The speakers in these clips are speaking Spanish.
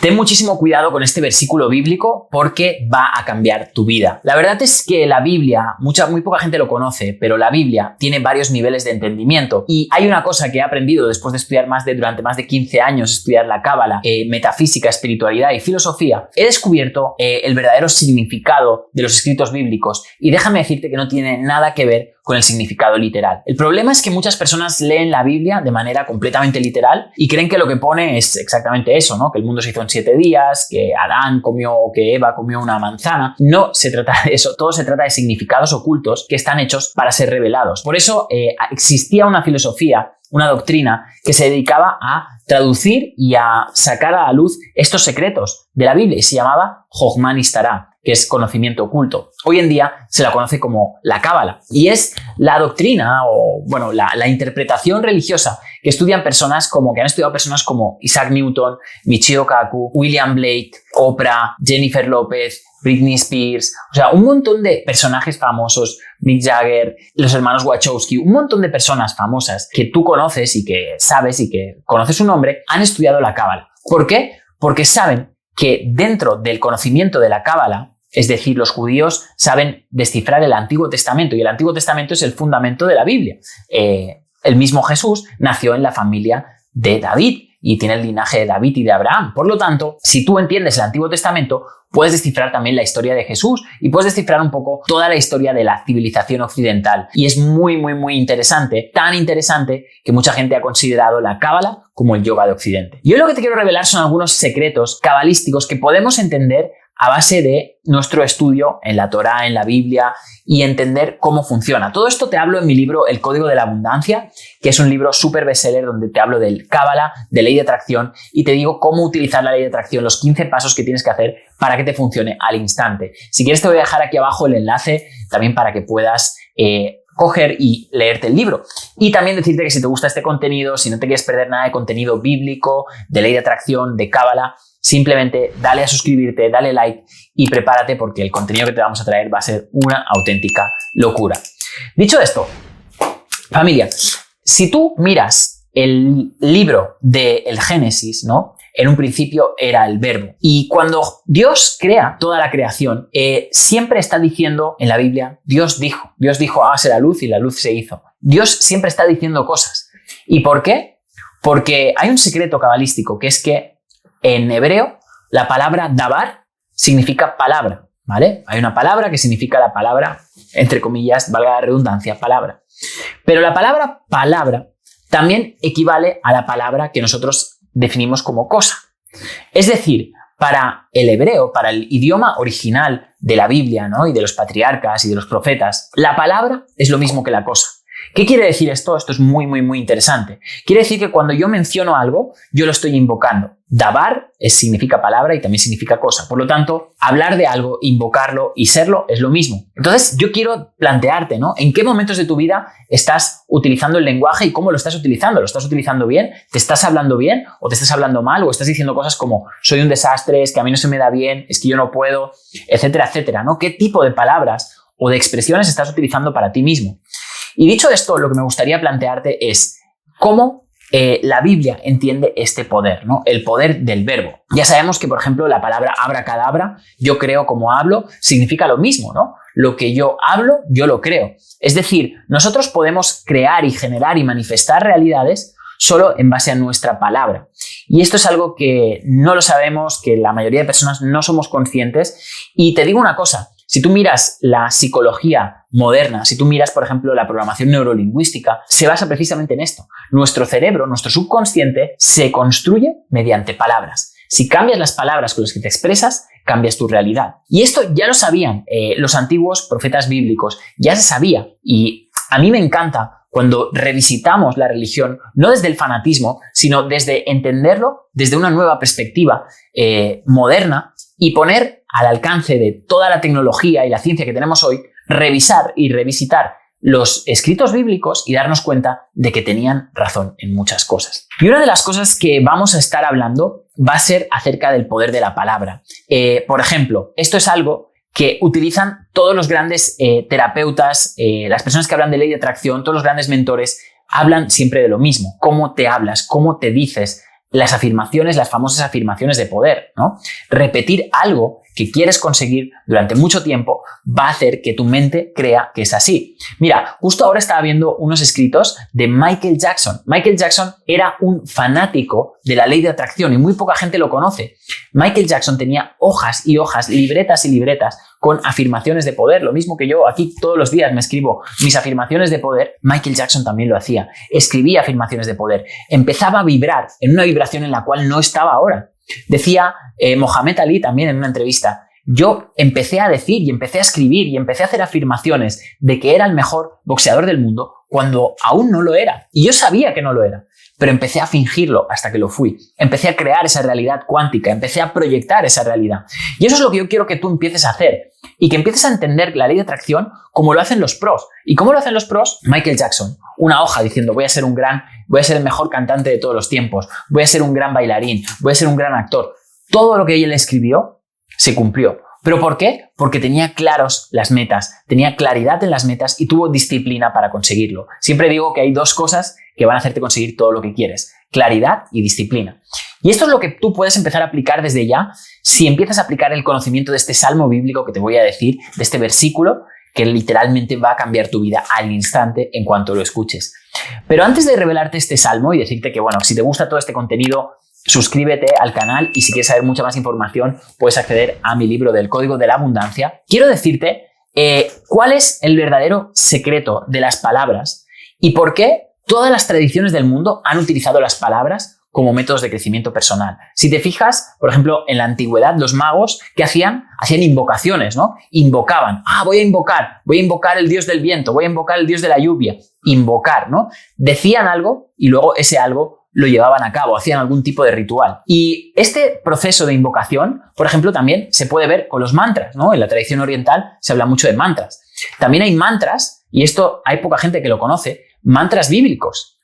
Ten muchísimo cuidado con este versículo bíblico porque va a cambiar tu vida. La verdad es que la Biblia, muy poca gente lo conoce, pero la Biblia tiene varios niveles de entendimiento. Y hay una cosa que he aprendido después de estudiar durante más de 15 años, estudiar la Cábala, metafísica, espiritualidad y filosofía. He descubierto el verdadero significado de los escritos bíblicos y déjame decirte que no tiene nada que ver con el significado literal. El problema es que muchas personas leen la Biblia de manera completamente literal y creen que lo que pone es exactamente eso, ¿no? Que el mundo se hizo en 7 días, que Adán comió o que Eva comió una manzana. No se trata de eso, todo se trata de significados ocultos que están hechos para ser revelados. Por eso existía una filosofía, una doctrina que se dedicaba a traducir y a sacar a la luz estos secretos de la Biblia y se llamaba Jochma Nistará, que es conocimiento oculto. Hoy en día se la conoce como la Cábala y es la doctrina o bueno, la interpretación religiosa que estudian personas que han estudiado personas como Isaac Newton, Michio Kaku, William Blake, Oprah, Jennifer López, Britney Spears, o sea, un montón de personajes famosos, Mick Jagger, los hermanos Wachowski, un montón de personas famosas que tú conoces y que sabes y que conoces su nombre, han estudiado la Cábala. ¿Por qué? Porque saben que dentro del conocimiento de la Cábala, es decir, los judíos saben descifrar el Antiguo Testamento y el Antiguo Testamento es el fundamento de la Biblia. El mismo Jesús nació en la familia de David y tiene el linaje de David y de Abraham. Por lo tanto, si tú entiendes el Antiguo Testamento, puedes descifrar también la historia de Jesús y puedes descifrar un poco toda la historia de la civilización occidental. Y es muy, muy, muy interesante, tan interesante que mucha gente ha considerado la Cábala como el yoga de Occidente. Y hoy lo que te quiero revelar son algunos secretos cabalísticos que podemos entender a base de nuestro estudio en la Torá, en la Biblia y entender cómo funciona. Todo esto te hablo en mi libro El Código de la Abundancia, que es un libro súper bestseller donde te hablo del Cábala, de ley de atracción y te digo cómo utilizar la ley de atracción, los 15 pasos que tienes que hacer para que te funcione al instante. Si quieres te voy a dejar aquí abajo el enlace también para que puedas coger y leerte el libro. Y también decirte que si te gusta este contenido, si no te quieres perder nada de contenido bíblico, de ley de atracción, de Cábala, simplemente dale a suscribirte, dale like y prepárate porque el contenido que te vamos a traer va a ser una auténtica locura. Dicho esto, familia, si tú miras el libro del Génesis, ¿no? En un principio era el verbo. Y cuando Dios crea toda la creación, siempre está diciendo en la Biblia, Dios dijo, hágase la luz y la luz se hizo. Dios siempre está diciendo cosas. ¿Y por qué? Porque hay un secreto cabalístico que es que en hebreo, la palabra dabar significa palabra, ¿vale? Hay una palabra que significa la palabra, entre comillas, valga la redundancia, palabra. Pero la palabra palabra también equivale a la palabra que nosotros definimos como cosa. Es decir, para el hebreo, para el idioma original de la Biblia, ¿no? Y de los patriarcas y de los profetas, la palabra es lo mismo que la cosa. ¿Qué quiere decir esto? Esto es muy, muy, muy interesante. Quiere decir que cuando yo menciono algo, yo lo estoy invocando. Dabar significa palabra y también significa cosa. Por lo tanto, hablar de algo, invocarlo y serlo es lo mismo. Entonces, yo quiero plantearte, ¿no? ¿En qué momentos de tu vida estás utilizando el lenguaje y cómo lo estás utilizando? ¿Lo estás utilizando bien? ¿Te estás hablando bien o te estás hablando mal? ¿O estás diciendo cosas como soy un desastre, es que a mí no se me da bien, es que yo no puedo, etcétera, etcétera, ¿no? ¿Qué tipo de palabras o de expresiones estás utilizando para ti mismo? Y dicho esto, lo que me gustaría plantearte es cómo la Biblia entiende este poder, ¿no? El poder del verbo. Ya sabemos que, por ejemplo, la palabra abracadabra, yo creo como hablo, significa lo mismo, ¿no? Lo que yo hablo, yo lo creo. Es decir, nosotros podemos crear y generar y manifestar realidades solo en base a nuestra palabra. Y esto es algo que no lo sabemos, que la mayoría de personas no somos conscientes. Y te digo una cosa, si tú miras la psicología moderna, si tú miras, por ejemplo, la programación neurolingüística, se basa precisamente en esto. Nuestro cerebro, nuestro subconsciente, se construye mediante palabras. Si cambias las palabras con las que te expresas, cambias tu realidad. Y esto ya lo sabían los antiguos profetas bíblicos, ya se sabía. Y a mí me encanta cuando revisitamos la religión, no desde el fanatismo, sino desde entenderlo desde una nueva perspectiva moderna y poner al alcance de toda la tecnología y la ciencia que tenemos hoy, revisar y revisitar los escritos bíblicos y darnos cuenta de que tenían razón en muchas cosas. Y una de las cosas que vamos a estar hablando va a ser acerca del poder de la palabra. Por ejemplo, esto es algo que utilizan todos los grandes terapeutas, las personas que hablan de ley de atracción, todos los grandes mentores, hablan siempre de lo mismo. Cómo te hablas, cómo te dices, las afirmaciones, las famosas afirmaciones de poder, ¿no? Repetir algo que quieres conseguir durante mucho tiempo va a hacer que tu mente crea que es así. Mira, justo ahora estaba viendo unos escritos de Michael Jackson. Michael Jackson era un fanático de la ley de atracción y muy poca gente lo conoce. Michael Jackson tenía hojas y hojas, libretas y libretas con afirmaciones de poder. Lo mismo que yo aquí todos los días me escribo mis afirmaciones de poder. Michael Jackson también lo hacía. Escribía afirmaciones de poder. Empezaba a vibrar en una vibración en la cual no estaba ahora. Decía Mohamed Ali también en una entrevista, yo empecé a decir y empecé a escribir y empecé a hacer afirmaciones de que era el mejor boxeador del mundo cuando aún no lo era. Y yo sabía que no lo era, pero empecé a fingirlo hasta que lo fui. Empecé a crear esa realidad cuántica, empecé a proyectar esa realidad. Y eso es lo que yo quiero que tú empieces a hacer y que empieces a entender la ley de atracción como lo hacen los pros. ¿Y cómo lo hacen los pros? Michael Jackson, una hoja diciendo voy a ser el mejor cantante de todos los tiempos, voy a ser un gran bailarín, voy a ser un gran actor. Todo lo que él escribió se cumplió. ¿Pero por qué? Porque tenía claros las metas, tenía claridad en las metas y tuvo disciplina para conseguirlo. Siempre digo que hay dos cosas que van a hacerte conseguir todo lo que quieres: claridad y disciplina. Y esto es lo que tú puedes empezar a aplicar desde ya si empiezas a aplicar el conocimiento de este salmo bíblico que te voy a decir, de este versículo que literalmente va a cambiar tu vida al instante en cuanto lo escuches. Pero antes de revelarte este salmo y decirte que, bueno, si te gusta todo este contenido, suscríbete al canal y si quieres saber mucha más información puedes acceder a mi libro del Código de la Abundancia. Quiero decirte cuál es el verdadero secreto de las palabras y por qué todas las tradiciones del mundo han utilizado las palabras como métodos de crecimiento personal. Si te fijas, por ejemplo, en la antigüedad, los magos, ¿qué hacían? Hacían invocaciones, ¿no? Invocaban. Voy a invocar el dios del viento, voy a invocar el dios de la lluvia. Invocar, ¿no? Decían algo y luego ese algo lo llevaban a cabo, hacían algún tipo de ritual. Y este proceso de invocación, por ejemplo, también se puede ver con los mantras, ¿no? En la tradición oriental se habla mucho de mantras. También hay mantras, y esto hay poca gente que lo conoce, mantras bíblicos.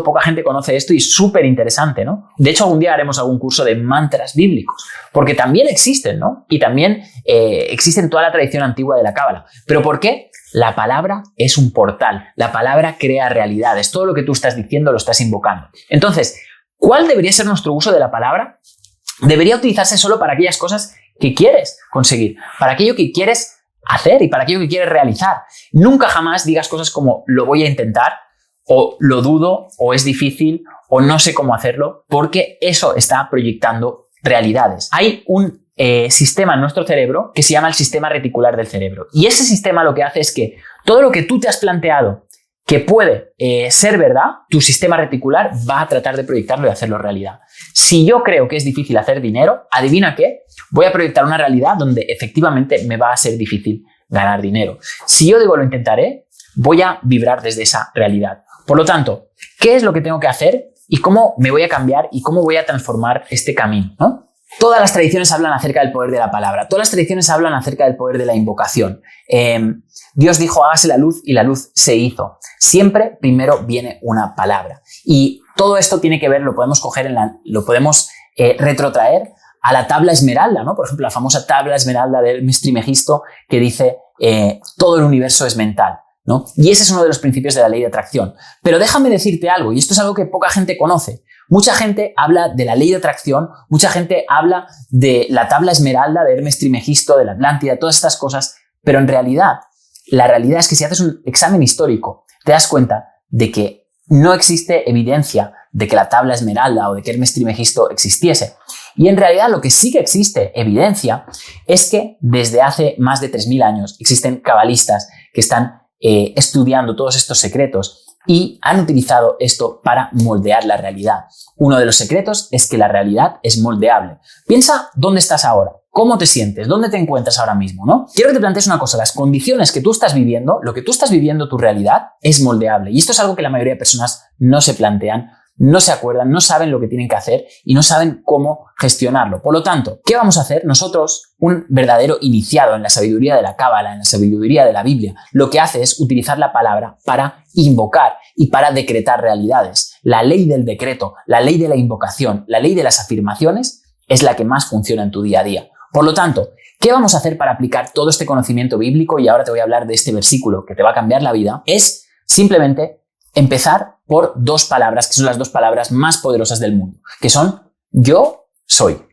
Poca gente conoce esto y es súper interesante, ¿no? De hecho, algún día haremos algún curso de mantras bíblicos, porque también existen, ¿no? Y también existen toda la tradición antigua de la Cábala. ¿Pero por qué? La palabra es un portal. La palabra crea realidades. Todo lo que tú estás diciendo lo estás invocando. Entonces, ¿cuál debería ser nuestro uso de la palabra? Debería utilizarse solo para aquellas cosas que quieres conseguir, para aquello que quieres hacer y para aquello que quieres realizar. Nunca jamás digas cosas como lo voy a intentar, o lo dudo, o es difícil, o no sé cómo hacerlo, porque eso está proyectando realidades. Hay un sistema en nuestro cerebro que se llama el sistema reticular del cerebro. Y ese sistema lo que hace es que todo lo que tú te has planteado que puede ser verdad, tu sistema reticular va a tratar de proyectarlo y hacerlo realidad. Si yo creo que es difícil hacer dinero, adivina qué, voy a proyectar una realidad donde efectivamente me va a ser difícil ganar dinero. Si yo digo lo intentaré, voy a vibrar desde esa realidad. Por lo tanto, ¿qué es lo que tengo que hacer y cómo me voy a cambiar y cómo voy a transformar este camino, ¿no? Todas las tradiciones hablan acerca del poder de la palabra. Todas las tradiciones hablan acerca del poder de la invocación. Dios dijo, hágase la luz y la luz se hizo. Siempre primero viene una palabra. Y todo esto tiene que ver, lo podemos coger lo podemos retrotraer a la tabla esmeralda, ¿no? Por ejemplo, la famosa tabla esmeralda de Hermes Trismegisto que dice todo el universo es mental, ¿no? Y ese es uno de los principios de la ley de atracción. Pero déjame decirte algo, y esto es algo que poca gente conoce. Mucha gente habla de la ley de atracción, mucha gente habla de la tabla esmeralda de Hermes Trismegisto, de la Atlántida, todas estas cosas, pero en realidad, la realidad es que si haces un examen histórico, te das cuenta de que no existe evidencia de que la tabla esmeralda o de que Hermes Trismegisto existiese. Y en realidad lo que sí que existe evidencia es que desde hace más de 3000 años existen cabalistas que están estudiando todos estos secretos y han utilizado esto para moldear la realidad. Uno de los secretos es que la realidad es moldeable. Piensa dónde estás ahora, cómo te sientes, dónde te encuentras ahora mismo, ¿no? Quiero que te plantees una cosa, las condiciones que tú estás viviendo, lo que tú estás viviendo, tu realidad, es moldeable. Y esto es algo que la mayoría de personas no se plantean, no se acuerdan, no saben lo que tienen que hacer y no saben cómo gestionarlo. Por lo tanto, ¿qué vamos a hacer? Nosotros, un verdadero iniciado en la sabiduría de la Cábala, en la sabiduría de la Biblia, lo que hace es utilizar la palabra para invocar y para decretar realidades. La ley del decreto, la ley de la invocación, la ley de las afirmaciones es la que más funciona en tu día a día. Por lo tanto, ¿qué vamos a hacer para aplicar todo este conocimiento bíblico? Y ahora te voy a hablar de este versículo que te va a cambiar la vida. Es simplemente empezar por dos palabras, que son las dos palabras más poderosas del mundo, que son yo soy.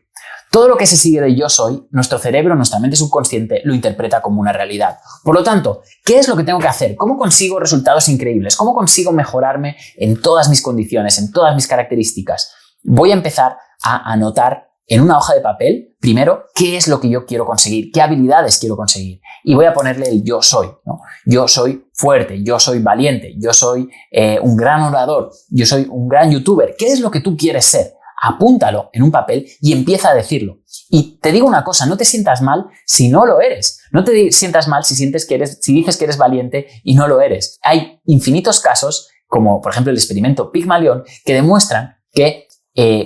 Todo lo que se sigue de yo soy, nuestro cerebro, nuestra mente subconsciente lo interpreta como una realidad. Por lo tanto, ¿qué es lo que tengo que hacer? ¿Cómo consigo resultados increíbles? ¿Cómo consigo mejorarme en todas mis condiciones, en todas mis características? Voy a empezar a anotar en una hoja de papel, primero, qué es lo que yo quiero conseguir, qué habilidades quiero conseguir. Y voy a ponerle el yo soy, ¿no? Yo soy fuerte, yo soy valiente, yo soy un gran orador, yo soy un gran youtuber. ¿Qué es lo que tú quieres ser? Apúntalo en un papel y empieza a decirlo. Y te digo una cosa, no te sientas mal si no lo eres. No te sientas mal si dices que eres valiente y no lo eres. Hay infinitos casos, como por ejemplo el experimento Pigmalión, que demuestran que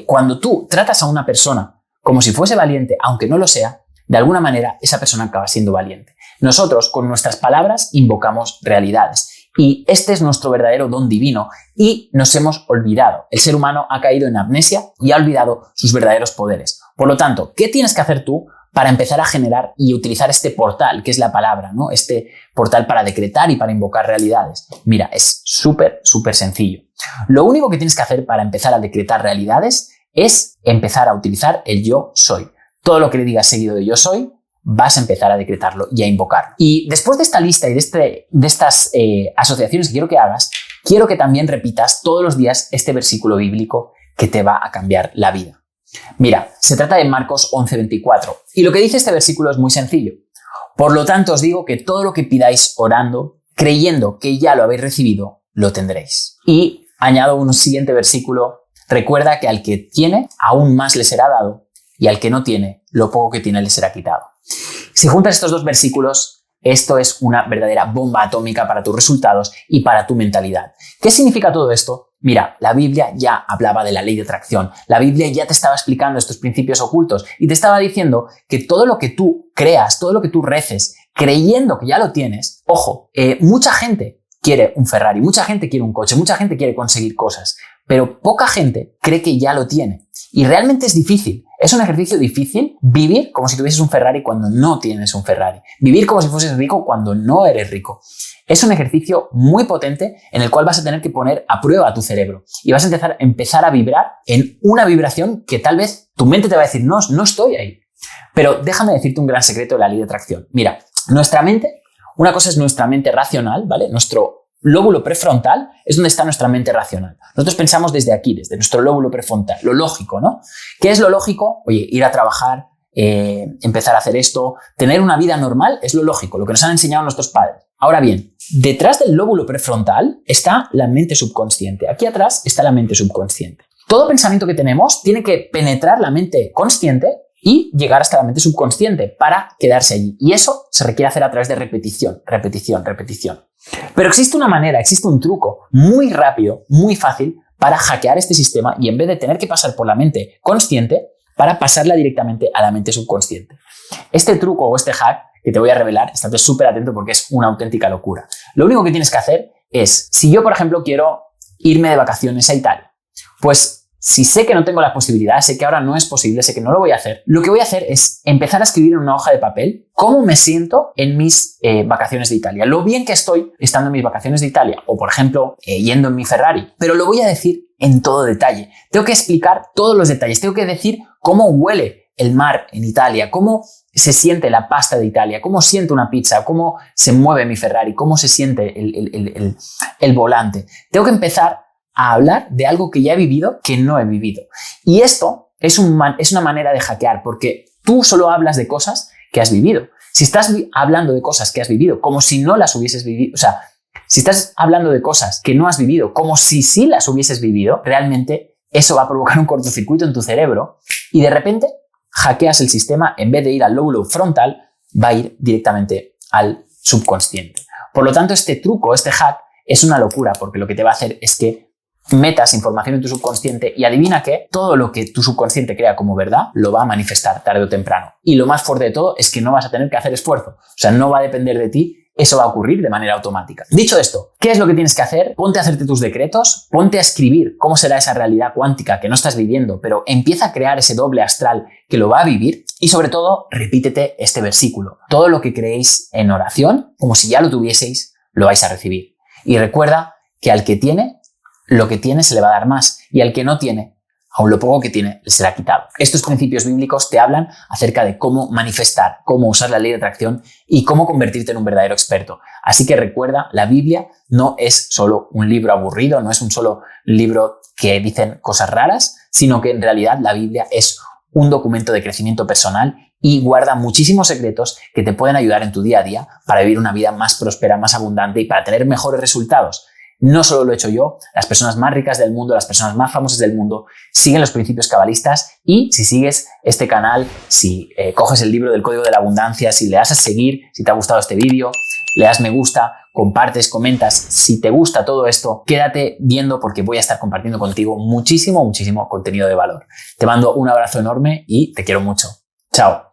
cuando tú tratas a una persona como si fuese valiente, aunque no lo sea, de alguna manera esa persona acaba siendo valiente. Nosotros con nuestras palabras invocamos realidades. Y este es nuestro verdadero don divino y nos hemos olvidado. El ser humano ha caído en amnesia y ha olvidado sus verdaderos poderes. Por lo tanto, ¿qué tienes que hacer tú para empezar a generar y utilizar este portal, que es la palabra, ¿no? Este portal para decretar y para invocar realidades? Mira, es súper sencillo. Lo único que tienes que hacer para empezar a decretar realidades es empezar a utilizar el yo soy. Todo lo que le digas seguido de yo soy, vas a empezar a decretarlo y a invocar. Y después de esta lista y de estas asociaciones que quiero que hagas, quiero que también repitas todos los días este versículo bíblico que te va a cambiar la vida. Mira, se trata de Marcos 11:24 y lo que dice este versículo es muy sencillo. Por lo tanto os digo que todo lo que pidáis orando, creyendo que ya lo habéis recibido, lo tendréis. Y añado un siguiente versículo. Recuerda que al que tiene, aún más le será dado, y al que no tiene, lo poco que tiene le será quitado. Si juntas estos dos versículos, esto es una verdadera bomba atómica para tus resultados y para tu mentalidad. ¿Qué significa todo esto? Mira, la Biblia ya hablaba de la ley de atracción. La Biblia ya te estaba explicando estos principios ocultos y te estaba diciendo que todo lo que tú creas, todo lo que tú reces, creyendo que ya lo tienes, ojo, mucha gente quiere un Ferrari, mucha gente quiere un coche, mucha gente quiere conseguir cosas, pero poca gente cree que ya lo tiene. Y realmente es difícil. Es un ejercicio difícil vivir como si tuvieses un Ferrari cuando no tienes un Ferrari. Vivir como si fueses rico cuando no eres rico. Es un ejercicio muy potente en el cual vas a tener que poner a prueba tu cerebro y vas a empezar a vibrar en una vibración que tal vez tu mente te va a decir, no estoy ahí. Pero déjame decirte un gran secreto de la ley de atracción. Mira, nuestra mente, una cosa es nuestra mente racional, ¿vale? Nuestro lóbulo prefrontal es donde está nuestra mente racional. Nosotros pensamos desde aquí, desde nuestro lóbulo prefrontal, lo lógico, ¿no? ¿Qué es lo lógico? Oye, ir a trabajar, empezar a hacer esto, tener una vida normal es lo lógico, lo que nos han enseñado nuestros padres. Ahora bien, detrás del lóbulo prefrontal está la mente subconsciente. Aquí atrás está la mente subconsciente. Todo pensamiento que tenemos tiene que penetrar la mente consciente y llegar hasta la mente subconsciente para quedarse allí. Y eso se requiere hacer a través de repetición. Pero existe una manera, existe un truco muy rápido, muy fácil para hackear este sistema y en vez de tener que pasar por la mente consciente, para pasarla directamente a la mente subconsciente. Este truco o este hack que te voy a revelar, estate súper atento porque es una auténtica locura. Lo único que tienes que hacer es, si yo por ejemplo quiero irme de vacaciones a Italia, pues si sé que no tengo la posibilidad, sé que ahora no es posible, sé que no lo voy a hacer, lo que voy a hacer es empezar a escribir en una hoja de papel cómo me siento en mis vacaciones de Italia, lo bien que estoy estando en mis vacaciones de Italia o, por ejemplo, yendo en mi Ferrari, pero lo voy a decir en todo detalle. Tengo que explicar todos los detalles, tengo que decir cómo huele el mar en Italia, cómo se siente la pasta de Italia, cómo siento una pizza, cómo se mueve mi Ferrari, cómo se siente el volante. Tengo que empezar a hablar de algo que ya he vivido, que no he vivido. Y esto es una manera de hackear, porque tú solo hablas de cosas que has vivido. Si estás hablando de cosas que has vivido como si no las hubieses vivido, o sea, si estás hablando de cosas que no has vivido como si sí las hubieses vivido, realmente eso va a provocar un cortocircuito en tu cerebro y de repente hackeas el sistema, en vez de ir al lóbulo frontal, va a ir directamente al subconsciente. Por lo tanto, este truco, este hack, es una locura, porque lo que te va a hacer es que metas información en tu subconsciente y adivina que todo lo que tu subconsciente crea como verdad lo va a manifestar tarde o temprano. Y lo más fuerte de todo es que no vas a tener que hacer esfuerzo. O sea, no va a depender de ti, eso va a ocurrir de manera automática. Dicho esto, ¿qué es lo que tienes que hacer? Ponte a hacerte tus decretos, ponte a escribir cómo será esa realidad cuántica que no estás viviendo, pero empieza a crear ese doble astral que lo va a vivir y sobre todo, repítete este versículo. Todo lo que creéis en oración, como si ya lo tuvieseis, lo vais a recibir. Y recuerda que al que tiene, lo que tiene se le va a dar más y al que no tiene, aun lo poco que tiene, le será quitado. Estos principios bíblicos te hablan acerca de cómo manifestar, cómo usar la ley de atracción y cómo convertirte en un verdadero experto. Así que recuerda, la Biblia no es solo un libro aburrido, no es un solo libro que dicen cosas raras, sino que en realidad la Biblia es un documento de crecimiento personal y guarda muchísimos secretos que te pueden ayudar en tu día a día para vivir una vida más próspera, más abundante y para tener mejores resultados. No solo lo he hecho yo, las personas más ricas del mundo, las personas más famosas del mundo siguen los principios cabalistas y si sigues este canal, si coges el libro del Código de la Abundancia, si le das a seguir, si te ha gustado este vídeo, le das me gusta, compartes, comentas. Si te gusta todo esto, quédate viendo porque voy a estar compartiendo contigo muchísimo contenido de valor. Te mando un abrazo enorme y te quiero mucho. Chao.